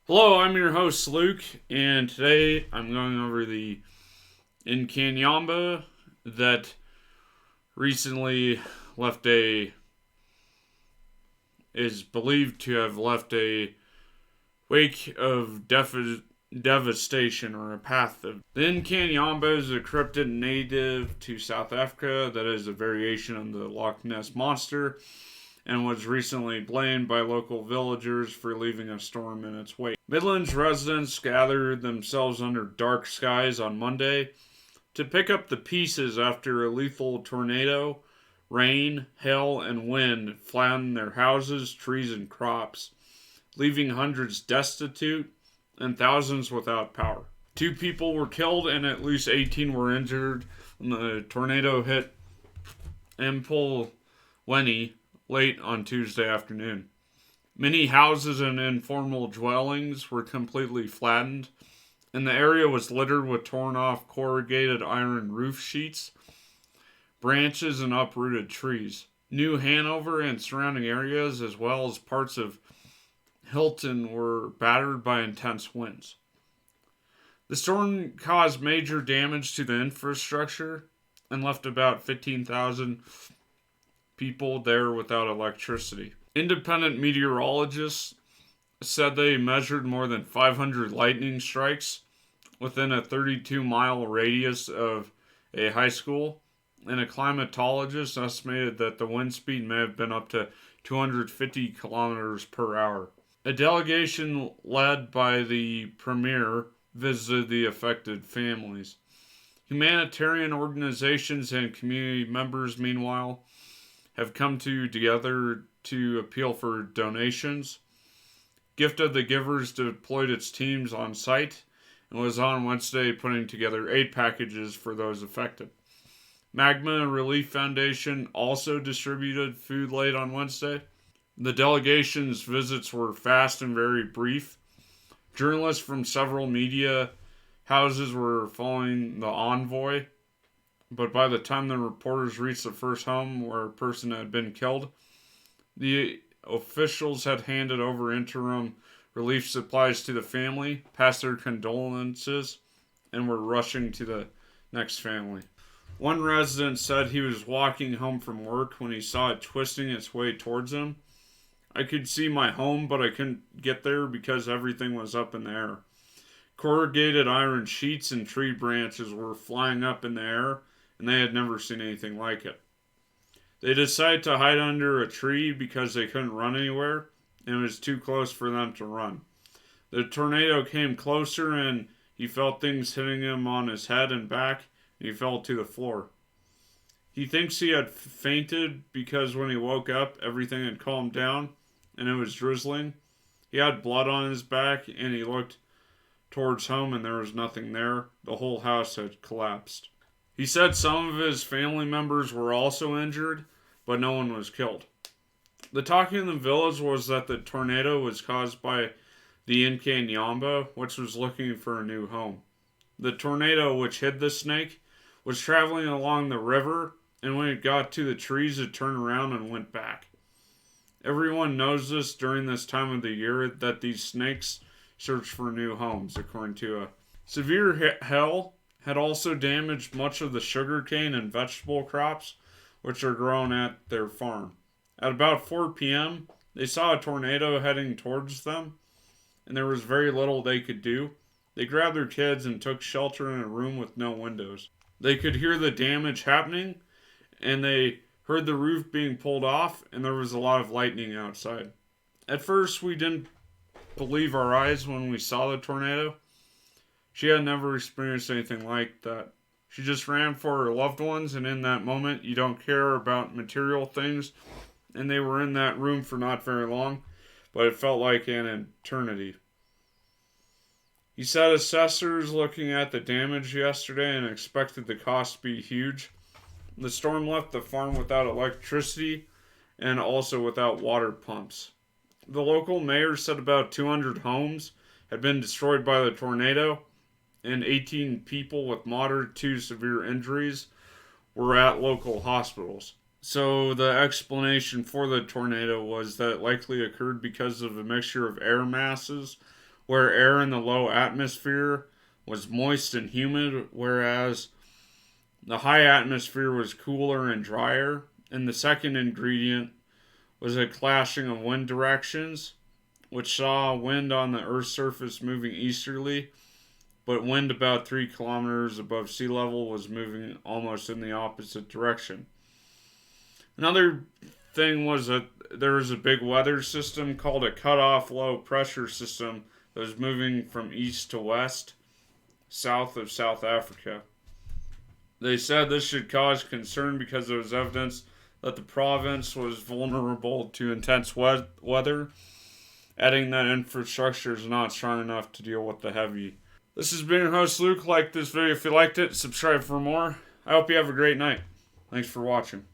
Hello, I'm your host Luke, and today I'm going over the Inkanyamba that recently left a is believed to have left a wake of devastation or a path of. The Inkanyamba is a cryptid native to South Africa that is a variation of the Loch Ness monster and was recently blamed by local villagers for leaving a storm in its wake. Midlands residents gathered themselves under dark skies on Monday to pick up the pieces after a lethal tornado, rain, hail, and wind flattened their houses, trees, and crops, leaving hundreds destitute and thousands without power. Two people were killed and at least 18 were injured when the tornado hit Empolweni late on Tuesday afternoon. Many houses and informal dwellings were completely flattened, and the area was littered with torn off corrugated iron roof sheets, branches, and uprooted trees. New Hanover and surrounding areas, as well as parts of Hilton, were battered by intense winds. The storm caused major damage to the infrastructure and left about 15,000 people there without electricity. Independent meteorologists said they measured more than 500 lightning strikes within a 32-mile radius of a high school, and a climatologist estimated that the wind speed may have been up to 250 kilometers per hour. A delegation led by the premier visited the affected families. Humanitarian organizations and community members, meanwhile, have come together to appeal for donations. Gift of the Givers deployed its teams on site and was on Wednesday putting together aid packages for those affected. Magma Relief Foundation also distributed food late on Wednesday. The delegation's visits were fast and very brief. Journalists from several media houses were following the envoy, but by the time the reporters reached the first home where a person had been killed, the officials had handed over interim relief supplies to the family, passed their condolences, and were rushing to the next family. One resident said he was walking home from work when he saw it twisting its way towards him. I could see my home, but I couldn't get there because everything was up in the air. Corrugated iron sheets and tree branches were flying up in the air, and they had never seen anything like it. They decided to hide under a tree because they couldn't run anywhere, and it was too close for them to run. The tornado came closer, and he felt things hitting him on his head and back, and he fell to the floor. He thinks he had fainted because when he woke up, everything had calmed down, and it was drizzling. He had blood on his back, and he looked towards home, and there was nothing there. The whole house had collapsed. He said some of his family members were also injured, but no one was killed. The talk in the village was that the tornado was caused by the Inkanyamba, which was looking for a new home. The tornado, which hid the snake, was traveling along the river, and when it got to the trees, it turned around and went back. Everyone knows this during this time of the year that these snakes search for new homes, according to a severe hail had also damaged much of the sugarcane and vegetable crops which are grown at their farm. At about 4 p.m., they saw a tornado heading towards them, and there was very little they could do. They grabbed their kids and took shelter in a room with no windows. They could hear the damage happening, and they heard the roof being pulled off, and there was a lot of lightning outside. At first, we didn't believe our eyes when we saw the tornado. She had never experienced anything like that. She just ran for her loved ones, and in that moment, you don't care about material things. And they were in that room for not very long, but it felt like an eternity. He said assessors looking at the damage yesterday and expected the cost to be huge. The storm left the farm without electricity and also without water pumps. The local mayor said about 200 homes had been destroyed by the tornado, and 18 people with moderate to severe injuries were at local hospitals. So the explanation for the tornado was that it likely occurred because of a mixture of air masses where air in the low atmosphere was moist and humid, whereas the high atmosphere was cooler and drier. And the second ingredient was a clashing of wind directions, which saw wind on the Earth's surface moving easterly, but wind about 3 kilometers above sea level was moving almost in the opposite direction. Another thing was that there was a big weather system called a cutoff low pressure system that was moving from east to west, south of South Africa. They said this should cause concern because there was evidence that the province was vulnerable to intense weather, adding that infrastructure is not strong enough to deal with the heavy. This has been your host Luke. Like this video if you liked it, subscribe for more. I hope you have a great night. Thanks for watching.